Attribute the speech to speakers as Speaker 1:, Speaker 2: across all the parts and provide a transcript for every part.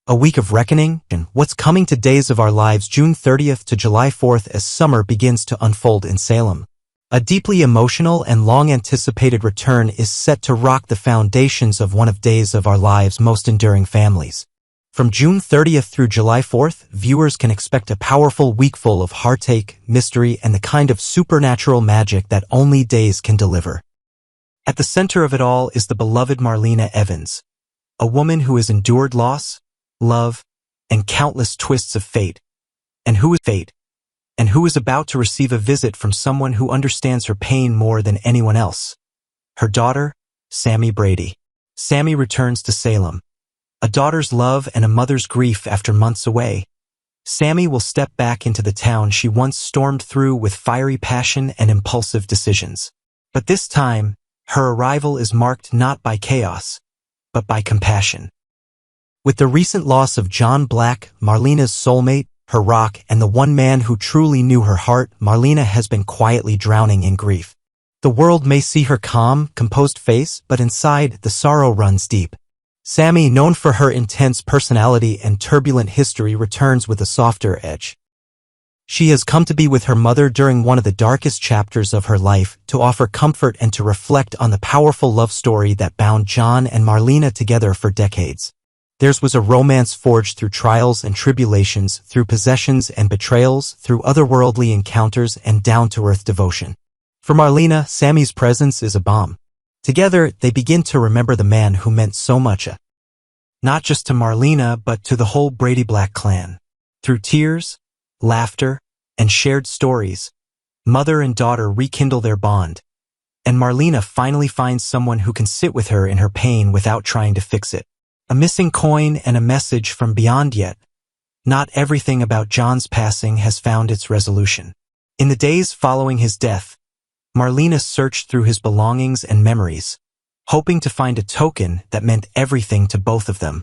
Speaker 1: A week of reckoning, and what's coming to Days of Our Lives June 30th to July 4th as summer begins to unfold in Salem. A deeply emotional and long-anticipated return is set to rock the foundations of one of Days of Our Lives' most enduring families. From June 30th through July 4th, viewers can expect a powerful week full of heartache, mystery, and the kind of supernatural magic that only Days can deliver. At the center of it all is the beloved Marlena Evans, a woman who has endured loss, love, and countless twists of fate, and who is about to receive a visit from someone who understands her pain more than anyone else. Her daughter, Sammy Brady. Sammy returns to Salem. A daughter's love and a mother's grief after months away. Sammy will step back into the town she once stormed through with fiery passion and impulsive decisions. But this time, her arrival is marked not by chaos, but by compassion. With the recent loss of John Black, Marlena's soulmate, her rock, and the one man who truly knew her heart, Marlena has been quietly drowning in grief. The world may see her calm, composed face, but inside, the sorrow runs deep. Sammy, known for her intense personality and turbulent history, returns with a softer edge. She has come to be with her mother during one of the darkest chapters of her life, to offer comfort and to reflect on the powerful love story that bound John and Marlena together for decades. Theirs was a romance forged through trials and tribulations, through possessions and betrayals, through otherworldly encounters and down-to-earth devotion. For Marlena, Sammy's presence is a balm. Together, they begin to remember the man who meant so much, not just to Marlena, but to the whole Brady Black clan. Through tears, laughter, and shared stories, mother and daughter rekindle their bond, and Marlena finally finds someone who can sit with her in her pain without trying to fix it. A missing coin and a message from beyond. Yet not everything about John's passing has found its resolution. In the days following his death, Marlena searched through his belongings and memories, hoping to find a token that meant everything to both of them.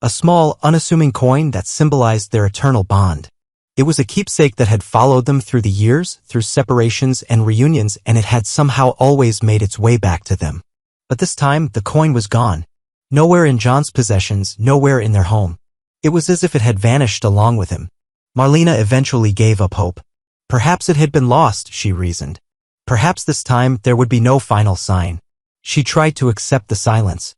Speaker 1: A small, unassuming coin that symbolized their eternal bond. It was a keepsake that had followed them through the years, through separations and reunions, and it had somehow always made its way back to them. But this time, the coin was gone. Nowhere in John's possessions, nowhere in their home. It was as if it had vanished along with him. Marlena eventually gave up hope. Perhaps it had been lost, she reasoned. Perhaps this time there would be no final sign. She tried to accept the silence.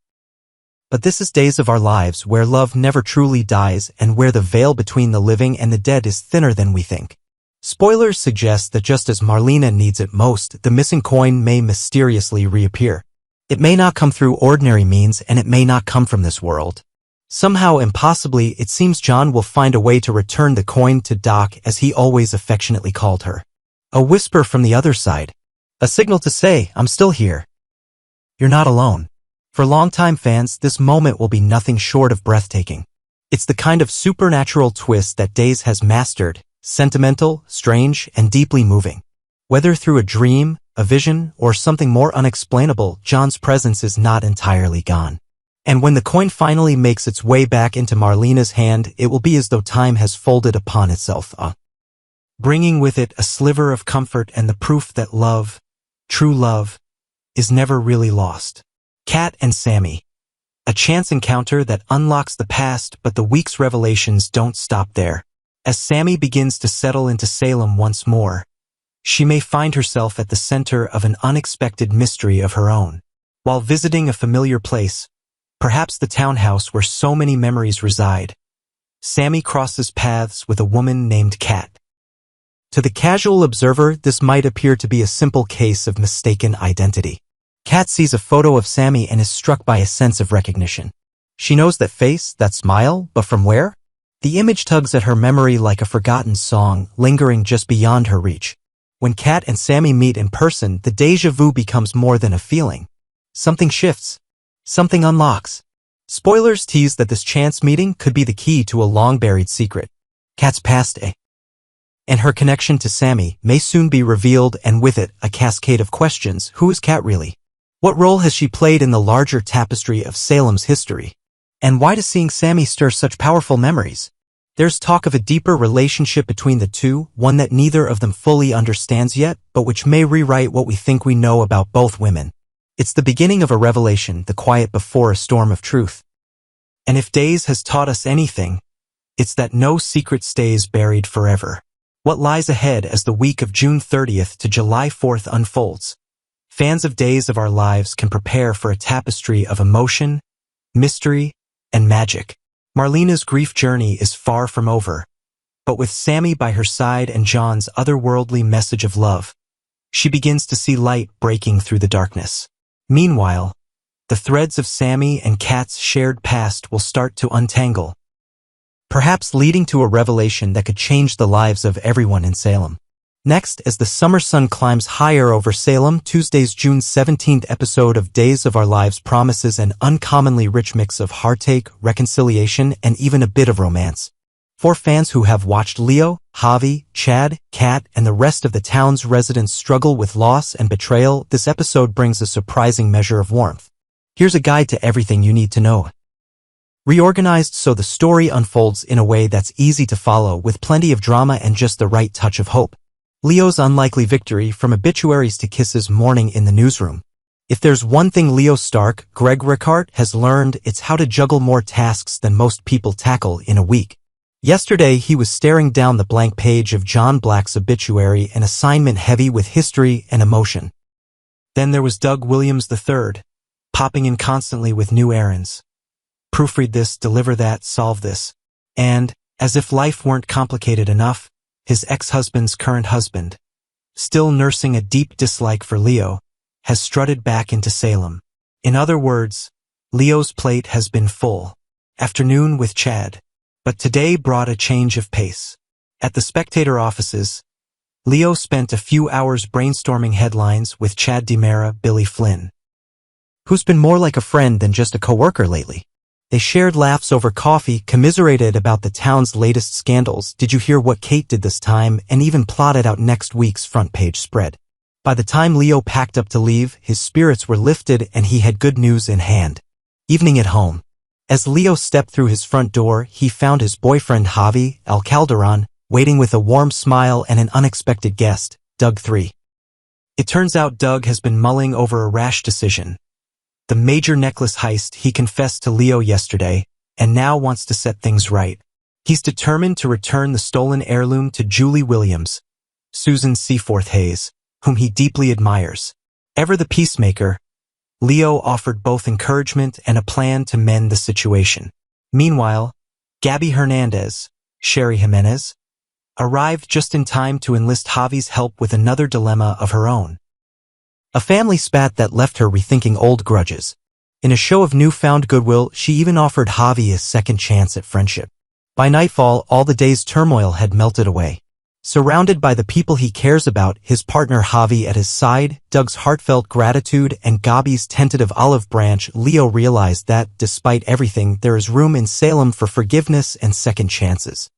Speaker 1: But this is Days of Our Lives, where love never truly dies and where the veil between the living and the dead is thinner than we think. Spoilers suggest that just as Marlena needs it most, the missing coin may mysteriously reappear. It may not come through ordinary means, and it may not come from this world. Somehow, impossibly, it seems John will find a way to return the coin to Doc, as he always affectionately called her. A whisper from the other side. A signal to say, "I'm still here. You're not alone." For longtime fans, this moment will be nothing short of breathtaking. It's the kind of supernatural twist that Days has mastered, sentimental, strange, and deeply moving. Whether through a dream, a vision, or something more unexplainable, John's presence is not entirely gone. And when the coin finally makes its way back into Marlena's hand, it will be as though time has folded upon itself, bringing with it a sliver of comfort and the proof that love, true love, is never really lost. Kat and Sammy. A chance encounter that unlocks the past, but the week's revelations don't stop there. As Sammy begins to settle into Salem once more, she may find herself at the center of an unexpected mystery of her own. While visiting a familiar place, perhaps the townhouse where so many memories reside, Sammy crosses paths with a woman named Kat. To the casual observer, this might appear to be a simple case of mistaken identity. Kat sees a photo of Sammy and is struck by a sense of recognition. She knows that face, that smile, but from where? The image tugs at her memory like a forgotten song, lingering just beyond her reach. When Kat and Sammy meet in person, the déjà vu becomes more than a feeling. Something shifts. Something unlocks. Spoilers tease that this chance meeting could be the key to a long-buried secret. Kat's past, and her connection to Sammy may soon be revealed, and with it, a cascade of questions. Who is Kat really? What role has she played in the larger tapestry of Salem's history? And why does seeing Sammy stir such powerful memories? There's talk of a deeper relationship between the two, one that neither of them fully understands yet, but which may rewrite what we think we know about both women. It's the beginning of a revelation, the quiet before a storm of truth. And if Days has taught us anything, it's that no secret stays buried forever. What lies ahead as the week of June 30th to July 4th unfolds? Fans of Days of Our Lives can prepare for a tapestry of emotion, mystery, and magic. Marlena's grief journey is far from over, but with Sammy by her side and Jons' otherworldly message of love, she begins to see light breaking through the darkness. Meanwhile, the threads of Sammy and Kat's shared past will start to untangle, perhaps leading to a revelation that could change the lives of everyone in Salem. Next, as the summer sun climbs higher over Salem, Tuesday's June 17th episode of Days of Our Lives promises an uncommonly rich mix of heartache, reconciliation, and even a bit of romance. For fans who have watched Leo, Javi, Chad, Kat, and the rest of the town's residents struggle with loss and betrayal, this episode brings a surprising measure of warmth. Here's a guide to everything you need to know. Reorganized so the story unfolds in a way that's easy to follow, with plenty of drama and just the right touch of hope. Leo's unlikely victory, from obituaries to kisses, morning in the newsroom. If there's one thing Leo Stark, Greg Ricart, has learned, it's how to juggle more tasks than most people tackle in a week. Yesterday, he was staring down the blank page of John Black's obituary, an assignment heavy with history and emotion. Then there was Doug Williams III, popping in constantly with new errands. Proofread this, deliver that, solve this. And, as if life weren't complicated enough, his ex-husband's current husband, still nursing a deep dislike for Leo, has strutted back into Salem. In other words, Leo's plate has been full. Afternoon with Chad. But today brought a change of pace. At the Spectator offices, Leo spent a few hours brainstorming headlines with Chad DiMera, Billy Flynn, who's been more like a friend than just a coworker lately. They shared laughs over coffee, commiserated about the town's latest scandals, did you hear what Kate did this time, and even plotted out next week's front page spread. By the time Leo packed up to leave, his spirits were lifted and he had good news in hand. Evening at home. As Leo stepped through his front door, he found his boyfriend Javi, El Calderon, waiting with a warm smile and an unexpected guest, Doug III. It turns out Doug has been mulling over a rash decision. The major necklace heist he confessed to Leo yesterday, and now wants to set things right. He's determined to return the stolen heirloom to Julie Williams, Susan Seaforth Hayes, whom he deeply admires. Ever the peacemaker, Leo offered both encouragement and a plan to mend the situation. Meanwhile, Gabby Hernandez, Sherry Jimenez, arrived just in time to enlist Javi's help with another dilemma of her own. A family spat that left her rethinking old grudges. In a show of newfound goodwill, she even offered Javi a second chance at friendship. By nightfall, all the day's turmoil had melted away. Surrounded by the people he cares about, his partner Javi at his side, Doug's heartfelt gratitude, and Gabby's tentative olive branch, Leo realized that, despite everything, there is room in Salem for forgiveness and second chances.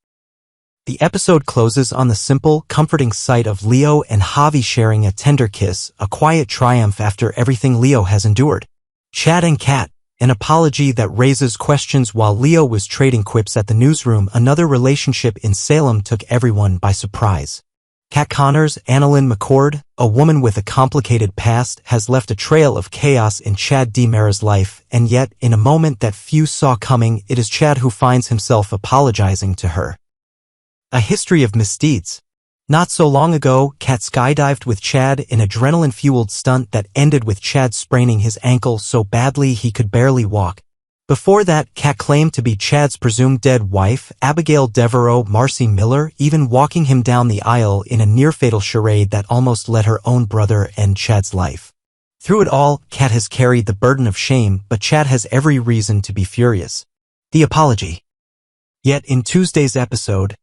Speaker 1: The episode closes on the simple, comforting sight of Leo and Javi sharing a tender kiss, a quiet triumph after everything Leo has endured. Chad and Kat, an apology that raises questions while Leo was trading quips at the newsroom. Another relationship in Salem took everyone by surprise. Kat Connor's Annalyn McCord, a woman with a complicated past, has left a trail of chaos in Chad DiMera's life, and yet, in a moment that few saw coming, it is Chad who finds himself apologizing to her. A history of misdeeds. Not so long ago, Kat skydived with Chad, an adrenaline-fueled stunt that ended with Chad spraining his ankle so badly he could barely walk. Before that, Kat claimed to be Chad's presumed dead wife, Abigail Devereaux Marcy Miller, even walking him down the aisle in a near-fatal charade that almost let her own brother end Chad's life. Through it all, Kat has carried the burden of shame, but Chad has every reason to be furious. The apology. Yet in Tuesday's episode,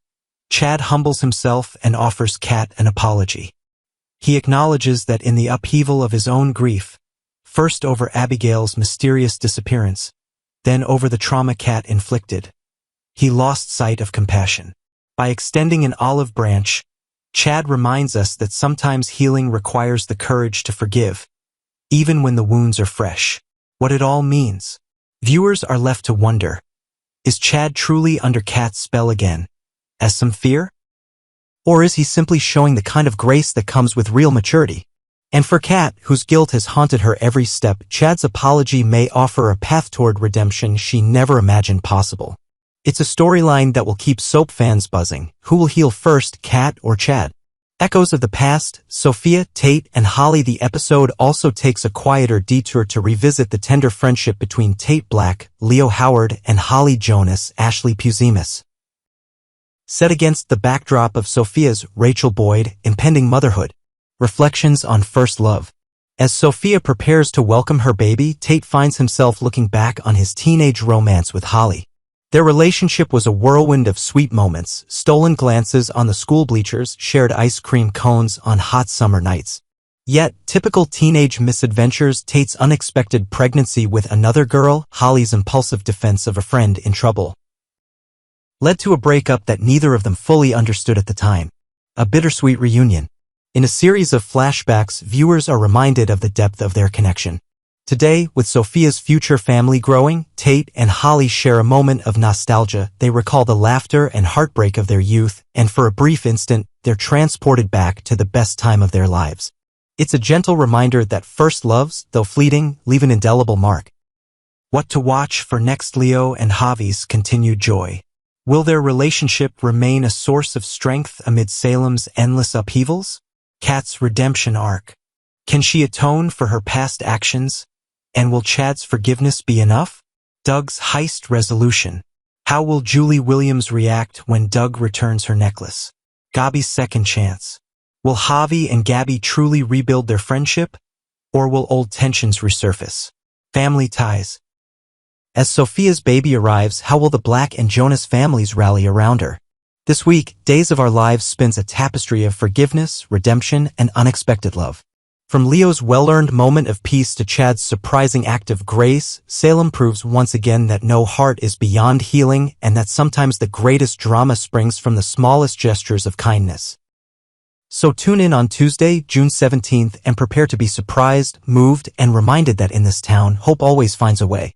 Speaker 1: Chad humbles himself and offers Kat an apology. He acknowledges that in the upheaval of his own grief, first over Abigail's mysterious disappearance, then over the trauma Kat inflicted, he lost sight of compassion. By extending an olive branch, Chad reminds us that sometimes healing requires the courage to forgive, even when the wounds are fresh. What it all means. Viewers are left to wonder, is Chad truly under Kat's spell again? As some fear? Or is he simply showing the kind of grace that comes with real maturity? And for Kat, whose guilt has haunted her every step, Chad's apology may offer a path toward redemption she never imagined possible. It's a storyline that will keep soap fans buzzing. Who will heal first, Kat or Chad? Echoes of the past, Sophia, Tate, and Holly. The episode also takes a quieter detour to revisit the tender friendship between Tate Black, Leo Howard, and Holly Jonas, Ashley Puzimis. Set against the backdrop of Sophia's, Rachel Boyd, impending motherhood. Reflections on first love. As Sophia prepares to welcome her baby, Tate finds himself looking back on his teenage romance with Holly. Their relationship was a whirlwind of sweet moments, stolen glances on the school bleachers, shared ice cream cones on hot summer nights. Yet, typical teenage misadventures, Tate's unexpected pregnancy with another girl, Holly's impulsive defense of a friend in trouble, led to a breakup that neither of them fully understood at the time. A bittersweet reunion. In a series of flashbacks, viewers are reminded of the depth of their connection. Today, with Sophia's future family growing, Tate and Holly share a moment of nostalgia. They recall the laughter and heartbreak of their youth, and for a brief instant, they're transported back to the best time of their lives. It's a gentle reminder that first loves, though fleeting, leave an indelible mark. What to watch for next? Leo and Javi's continued joy. Will their relationship remain a source of strength amid Salem's endless upheavals? Kat's redemption arc. Can she atone for her past actions? And will Chad's forgiveness be enough? Doug's heist resolution. How will Julie Williams react when Doug returns her necklace? Gabi's second chance. Will Javi and Gabi truly rebuild their friendship? Or will old tensions resurface? Family ties. As Sophia's baby arrives, how will the Black and Jonas families rally around her? This week, Days of Our Lives spins a tapestry of forgiveness, redemption, and unexpected love. From Leo's well-earned moment of peace to Chad's surprising act of grace, Salem proves once again that no heart is beyond healing and that sometimes the greatest drama springs from the smallest gestures of kindness. So tune in on Tuesday, June 17th, and prepare to be surprised, moved, and reminded that in this town, hope always finds a way.